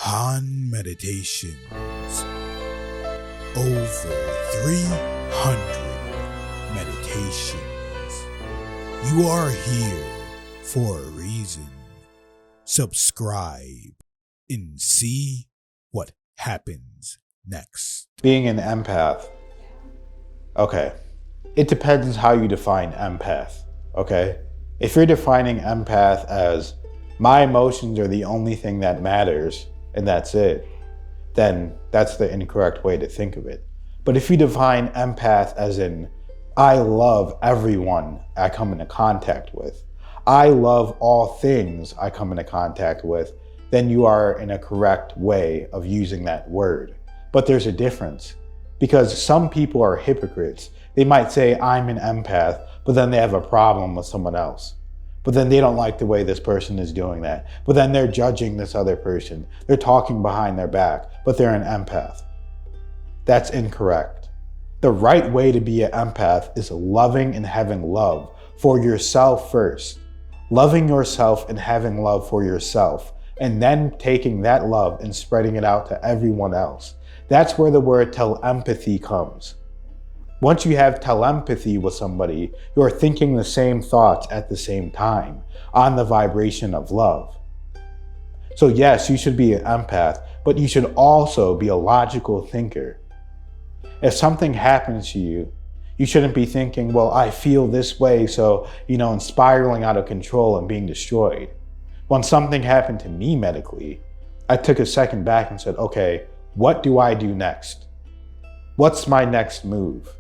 Han Meditations. Over 300 meditations. You are here for a reason. Subscribe and see what happens next. Being an empath. Okay. It depends how you define empath. Okay. If you're defining empath as my emotions are the only thing that matters and that's it, then that's the incorrect way to think of it. But if you define empath as in, I love everyone I come into contact with, I love all things I come into contact with, then you are in a correct way of using that word. But there's a difference, because some people are hypocrites. They might say, I'm an empath, but then they have a problem with someone else. But then they don't like the way this person is doing that. But then they're judging this other person. They're talking behind their back, but they're an empath. That's incorrect. The right way to be an empath is loving and having love for yourself first. Loving yourself and having love for yourself, and then taking that love and spreading it out to everyone else. That's where the word telepathy comes. Once you have telepathy with somebody, you are thinking the same thoughts at the same time on the vibration of love. So yes, you should be an empath, but you should also be a logical thinker. If something happens to you, you shouldn't be thinking, well, I feel this way, so, and spiraling out of control and being destroyed. When something happened to me medically, I took a second back and said, okay, what do I do next? What's my next move?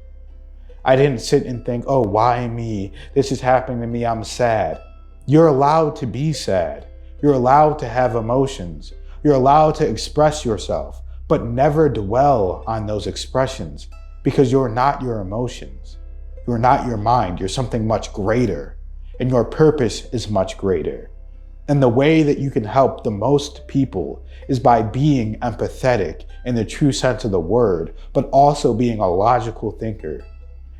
I didn't sit and think, oh, why me? This is happening to me, I'm sad. You're allowed to be sad. You're allowed to have emotions. You're allowed to express yourself, but never dwell on those expressions, because you're not your emotions. You're not your mind. You're something much greater, and your purpose is much greater. And the way that you can help the most people is by being empathetic in the true sense of the word, but also being a logical thinker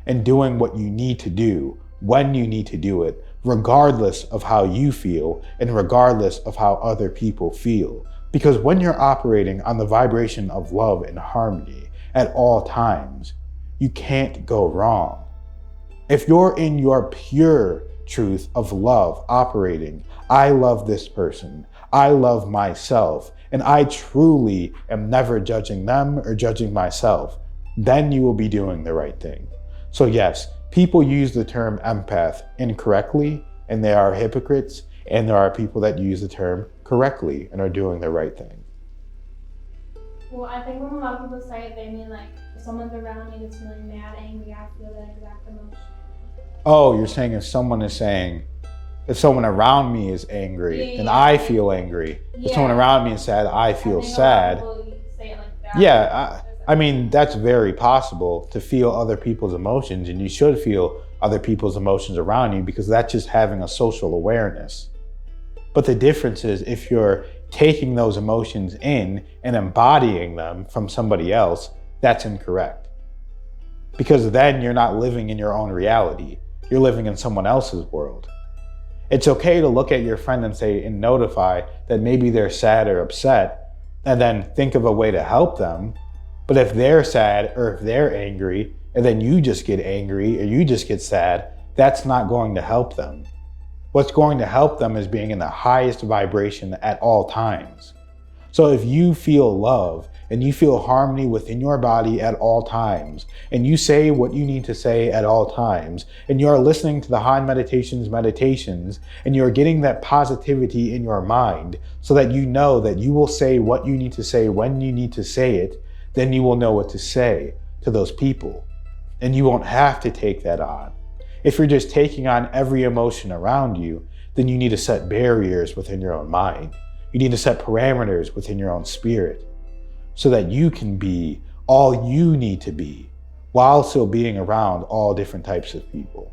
and doing what you need to do when you need to do it, regardless of how you feel and regardless of how other people feel. Because when you're operating on the vibration of love and harmony at all times, you can't go wrong. If you're in your pure truth of love operating, I love this person, I love myself, and I truly am never judging them or judging myself, then you will be doing the right thing. So yes, people use the term empath incorrectly, and they are hypocrites, and there are people that use the term correctly and are doing the right thing. Well, I think when a lot of people say it, they mean like, if someone's around me that's feeling mad, angry, I feel that exact emotion. Oh, you're saying if someone around me is angry, then I feel angry. If someone around me is sad, I feel sad. Say it like that. Yeah, I mean, that's very possible to feel other people's emotions, and you should feel other people's emotions around you, because that's just having a social awareness. But the difference is if you're taking those emotions in and embodying them from somebody else, that's incorrect. Because then you're not living in your own reality. You're living in someone else's world. It's okay to look at your friend and say and notify that maybe they're sad or upset, and then think of a way to help them. But if they're sad or if they're angry, and then you just get angry or you just get sad, that's not going to help them. What's going to help them is being in the highest vibration at all times. So if you feel love and you feel harmony within your body at all times, and you say what you need to say at all times, and you're listening to the Han meditations, and you're getting that positivity in your mind so that you know that you will say what you need to say when you need to say it, then you will know what to say to those people. And you won't have to take that on. If you're just taking on every emotion around you, then you need to set barriers within your own mind. You need to set parameters within your own spirit so that you can be all you need to be while still being around all different types of people.